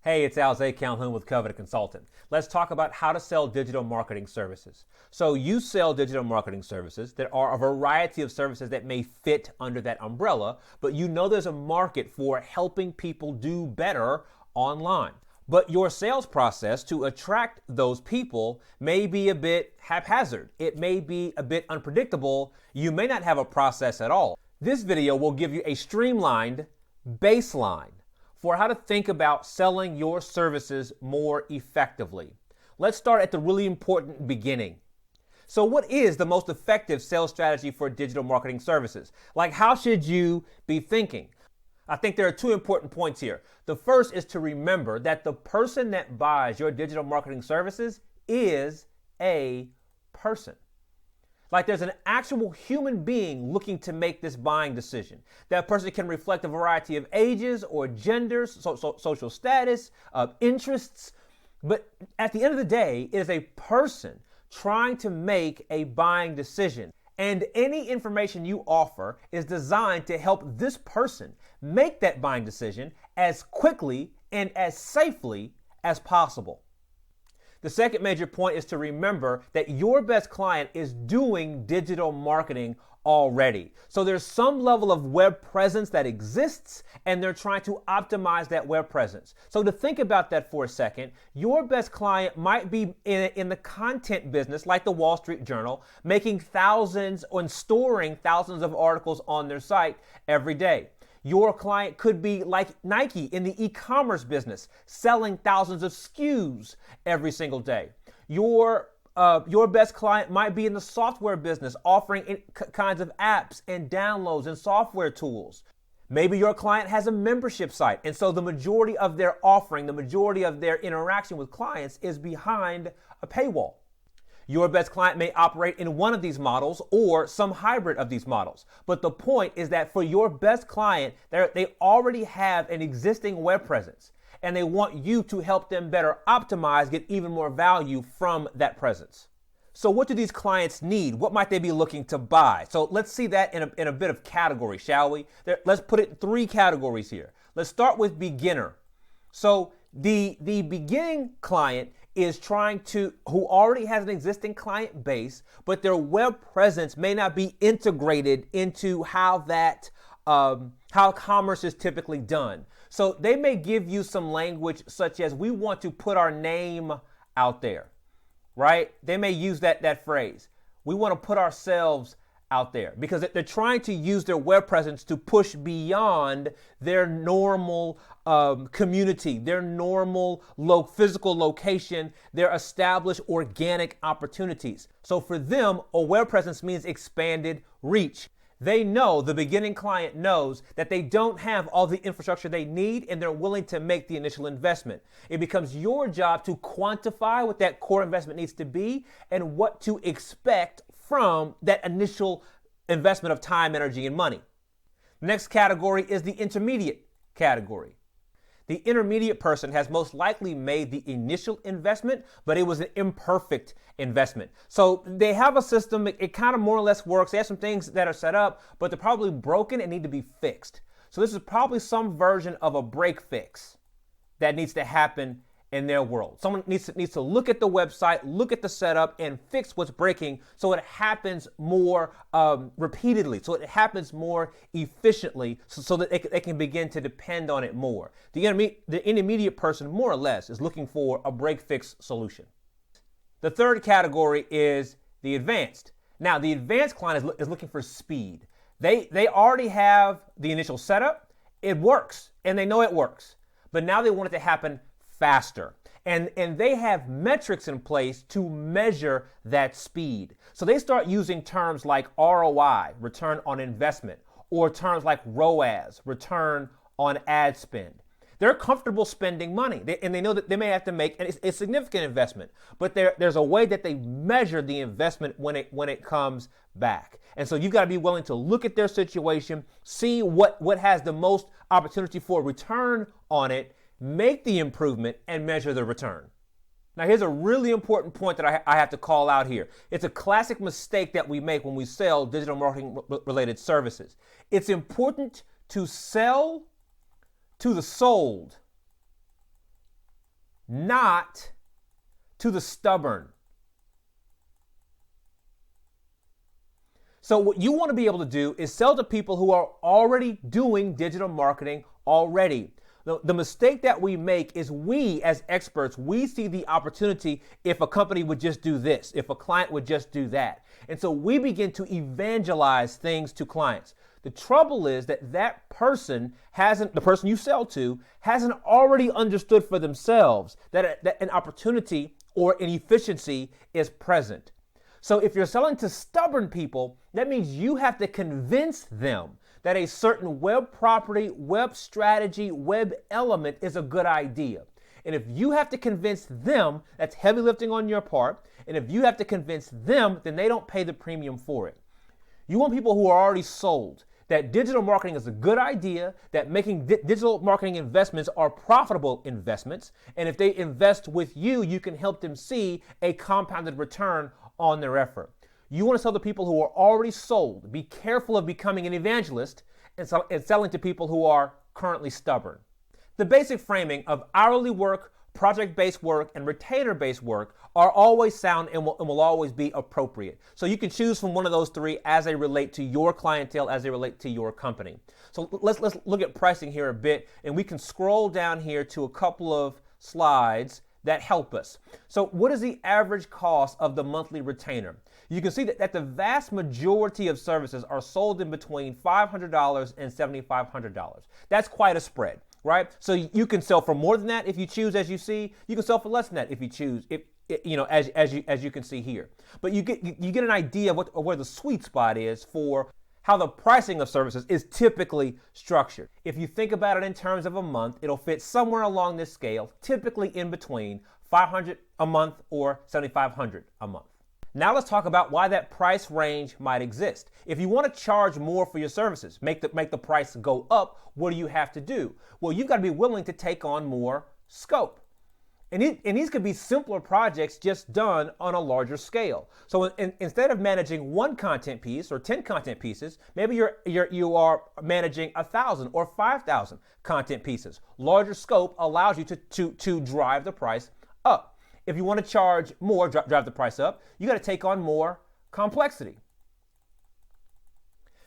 Hey, it's Alze Calhoun with Coveted Consultant. Let's talk about how to sell digital marketing services. So you sell digital marketing services. There are a variety of services that may fit under that umbrella, but you know there's a market for helping people do better online. But your sales process to attract those people may be a bit haphazard. It may be a bit unpredictable. You may not have a process at all. This video will give you a streamlined baseline for how to think about selling your services more effectively. Let's start at the really important beginning. So what is the most effective sales strategy for digital marketing services? Like, how should you be thinking? I think there are two important points here. The first is to remember that the person that buys your digital marketing services is a person. Like, there's an actual human being looking to make this buying decision. That person can reflect a variety of ages or genders, social status, interests. But at the end of the day, it is a person trying to make a buying decision. And any information you offer is designed to help this person make that buying decision as quickly and as safely as possible. The second major point is to remember that your best client is doing digital marketing already. So there's some level of web presence that exists, and they're trying to optimize that web presence. So to think about that for a second, your best client might be in the content business, like the Wall Street Journal, making thousands and storing thousands of articles on their site every day. Your client could be like Nike in the e-commerce business, selling thousands of SKUs every single day. Your best client might be in the software business, offering kinds of apps and downloads and software tools. Maybe your client has a membership site, and so the majority of their offering, the majority of their interaction with clients is behind a paywall. Your best client may operate in one of these models or some hybrid of these models. But the point is that for your best client, they already have an existing web presence, and they want you to help them better optimize, get even more value from that presence. So what do these clients need? What might they be looking to buy? So let's see that in a bit of category, shall we? Let's put it in three categories here. Let's start with beginner. So the beginning client is who already has an existing client base, but their web presence may not be integrated into how commerce is typically done. So they may give you some language such as, we want to put our name out there, right? They may use that phrase. We want to put ourselves out there, because they're trying to use their web presence to push beyond their normal community, their normal physical location, their established organic opportunities. So for them, a web presence means expanded reach. They know, the beginning client knows, that they don't have all the infrastructure they need, and they're willing to make the initial investment. It becomes your job to quantify what that core investment needs to be and what to expect from that initial investment of time, energy, and money. The next category is the intermediate category. The intermediate person has most likely made the initial investment, but it was an imperfect investment. So they have a system, it kind of more or less works. They have some things that are set up, but they're probably broken and need to be fixed. So this is probably some version of a break fix that needs to happen in their world. Someone needs to look at the website, look at the setup, and fix what's breaking so it happens more repeatedly, so it happens more efficiently, so that they can begin to depend on it more. The intermediate person, more or less, is looking for a break fix solution. The third category is the advanced. Now, the advanced client is looking for speed. They already have the initial setup. It works, and they know it works. But now they want it to happen faster. And they have metrics in place to measure that speed. So they start using terms like ROI, return on investment, or terms like ROAS, return on ad spend. They're comfortable spending money, and they know that they may have to make a significant investment, but there's a way that they measure the investment when it comes back. And so you've got to be willing to look at their situation, see what has the most opportunity for return on it, make the improvement, and measure the return. Now, here's a really important point that I have to call out here. It's a classic mistake that we make when we sell digital marketing related services. It's important to sell to the sold not to the stubborn. So what you want to be able to do is sell to people who are already doing digital marketing already. The mistake that we make is we, as experts, we see the opportunity if a company would just do this, if a client would just do that. And so we begin to evangelize things to clients. The trouble is that the person you sell to hasn't already understood for themselves that an opportunity or an efficiency is present. So if you're selling to stubborn people, that means you have to convince them that a certain web property, web strategy, web element is a good idea. And if you have to convince them, that's heavy lifting on your part. And if you have to convince them, then they don't pay the premium for it. You want people who are already sold that digital marketing is a good idea, that making digital marketing investments are profitable investments. And if they invest with you, you can help them see a compounded return on their effort. You want to sell to people who are already sold. Be careful of becoming an evangelist and selling to people who are currently stubborn. The basic framing of hourly work, project-based work, and retainer-based work are always sound and will always be appropriate. So you can choose from one of those three as they relate to your clientele, as they relate to your company. So let's look at pricing here a bit, and we can scroll down here to a couple of slides that help us. So what is the average cost of the monthly retainer? You can see that the vast majority of services are sold in between $500 and $7,500. That's quite a spread, right? So you can sell for more than that if you choose, as you see. You can sell for less than that if you choose, as you can see here. But you get an idea of where the sweet spot is for how the pricing of services is typically structured. If you think about it in terms of a month, it'll fit somewhere along this scale, typically in between $500 a month or $7,500 a month. Now let's talk about why that price range might exist. If you want to charge more for your services, make the price go up, what do you have to do? Well, you've got to be willing to take on more scope. And these could be simpler projects just done on a larger scale. So instead of managing one content piece or 10 content pieces, maybe you are managing 1,000 or 5,000 content pieces. Larger scope allows you to drive the price up. If you want to charge more, drive the price up, you got to take on more complexity.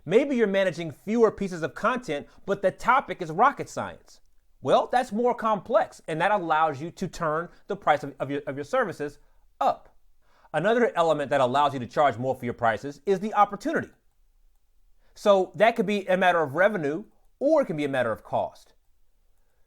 Maybe you're managing fewer pieces of content, but the topic is rocket science. Well, that's more complex, and that allows you to turn the price of your services up. Another element that allows you to charge more for your prices is the opportunity. So that could be a matter of revenue, or it can be a matter of cost.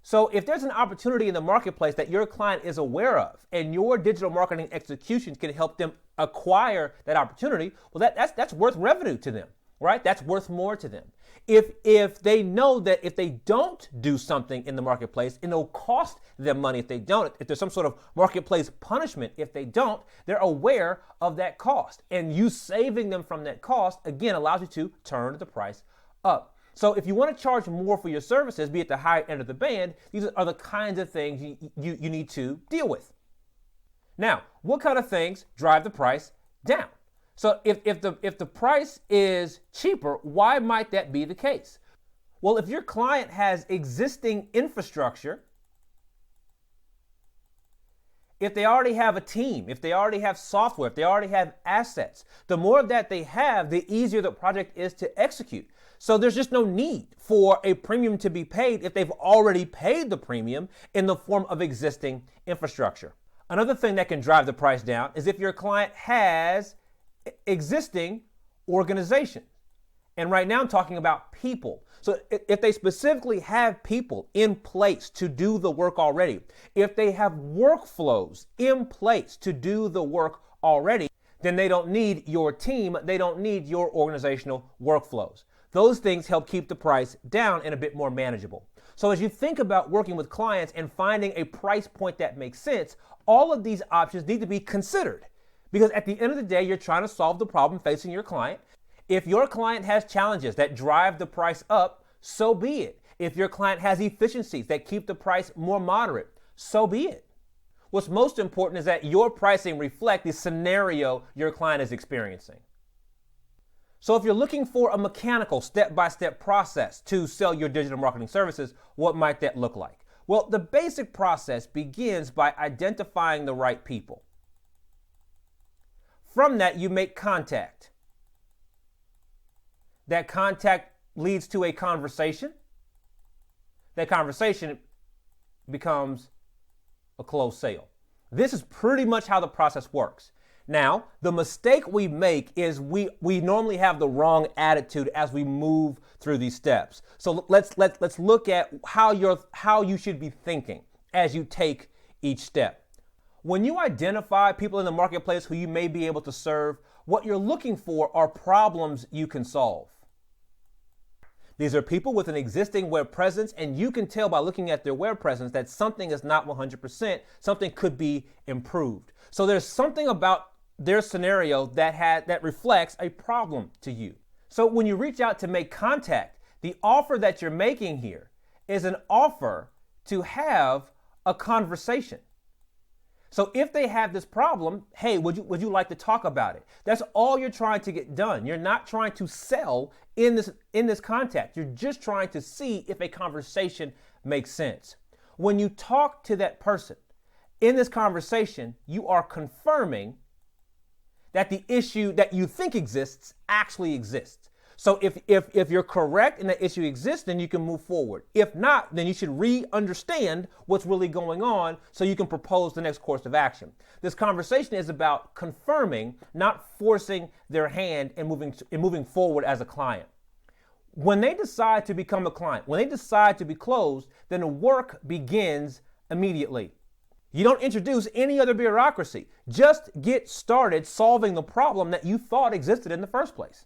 So if there's an opportunity in the marketplace that your client is aware of, and your digital marketing execution can help them acquire that opportunity, well, that's worth revenue to them, right? That's worth more to them. If they know that if they don't do something in the marketplace, it'll cost them money if they don't, if there's some sort of marketplace punishment if they don't, they're aware of that cost. And you saving them from that cost, again, allows you to turn the price up. So if you want to charge more for your services, be at the high end of the band, these are the kinds of things you need to deal with. Now, what kind of things drive the price down? So if the price is cheaper, why might that be the case? Well, if your client has existing infrastructure, if they already have a team, if they already have software, if they already have assets, the more of that they have, the easier the project is to execute. So there's just no need for a premium to be paid if they've already paid the premium in the form of existing infrastructure. Another thing that can drive the price down is if your client has existing organization. And right now I'm talking about people. So if they specifically have people in place to do the work already, if they have workflows in place to do the work already, then they don't need your team, they don't need your organizational workflows. Those things help keep the price down and a bit more manageable. So as you think about working with clients and finding a price point that makes sense, all of these options need to be considered. Because at the end of the day, you're trying to solve the problem facing your client. If your client has challenges that drive the price up, so be it. If your client has efficiencies that keep the price more moderate, so be it. What's most important is that your pricing reflect the scenario your client is experiencing. So if you're looking for a mechanical step-by-step process to sell your digital marketing services, what might that look like? Well, the basic process begins by identifying the right people. From that, you make contact. That contact leads to a conversation. That conversation becomes a closed sale. This is pretty much how the process works. Now, the mistake we make is we normally have the wrong attitude as we move through these steps. So let's look at how you should be thinking as you take each step. When you identify people in the marketplace who you may be able to serve, what you're looking for are problems you can solve. These are people with an existing web presence, and you can tell by looking at their web presence that something is not 100%, something could be improved. So there's something about their scenario that reflects a problem to you. So when you reach out to make contact, the offer that you're making here is an offer to have a conversation. So if they have this problem, hey, would you like to talk about it? That's all you're trying to get done. You're not trying to sell in this contact. You're just trying to see if a conversation makes sense. When you talk to that person in this conversation, you are confirming that the issue that you think exists actually exists. So if you're correct and that issue exists, then you can move forward. If not, then you should understand what's really going on so you can propose the next course of action. This conversation is about confirming, not forcing their hand and moving forward as a client. When they decide to become a client, when they decide to be closed, then the work begins immediately. You don't introduce any other bureaucracy. Just get started solving the problem that you thought existed in the first place.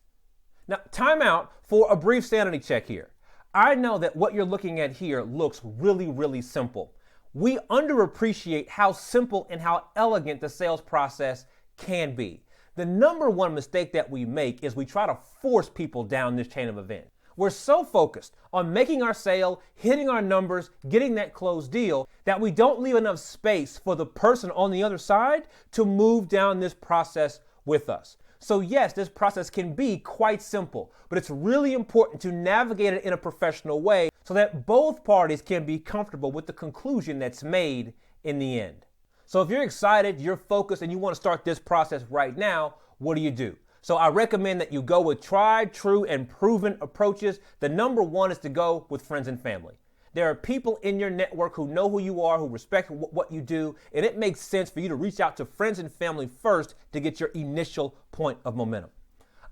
Now, time out for a brief sanity check here. I know that what you're looking at here looks really, really simple. We underappreciate how simple and how elegant the sales process can be. The number one mistake that we make is we try to force people down this chain of events. We're so focused on making our sale, hitting our numbers, getting that closed deal, that we don't leave enough space for the person on the other side to move down this process with us. So yes, this process can be quite simple, but it's really important to navigate it in a professional way so that both parties can be comfortable with the conclusion that's made in the end. So if you're excited, you're focused, and you want to start this process right now, what do? So I recommend that you go with tried, true, and proven approaches. The number one is to go with friends and family. There are people in your network who know who you are, who respect what you do, and it makes sense for you to reach out to friends and family first to get your initial point of momentum.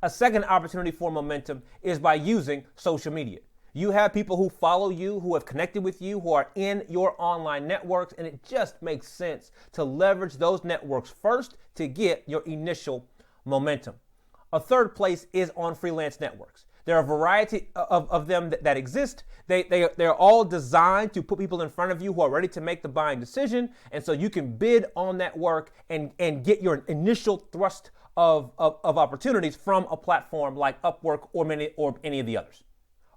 A second opportunity for momentum is by using social media. You have people who follow you, who have connected with you, who are in your online networks, and it just makes sense to leverage those networks first to get your initial momentum. A third place is on freelance networks. There are a variety of them that exist. They're all designed to put people in front of you who are ready to make the buying decision. And so you can bid on that work and get your initial thrust of opportunities from a platform like Upwork or any of the others.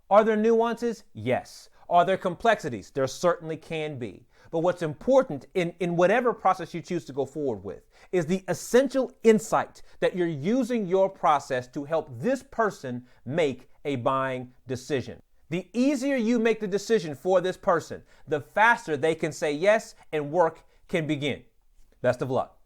Are there nuances? Yes. Are there complexities? There certainly can be. But what's important in whatever process you choose to go forward with is the essential insight that you're using your process to help this person make a buying decision. The easier you make the decision for this person, the faster they can say yes and work can begin. Best of luck.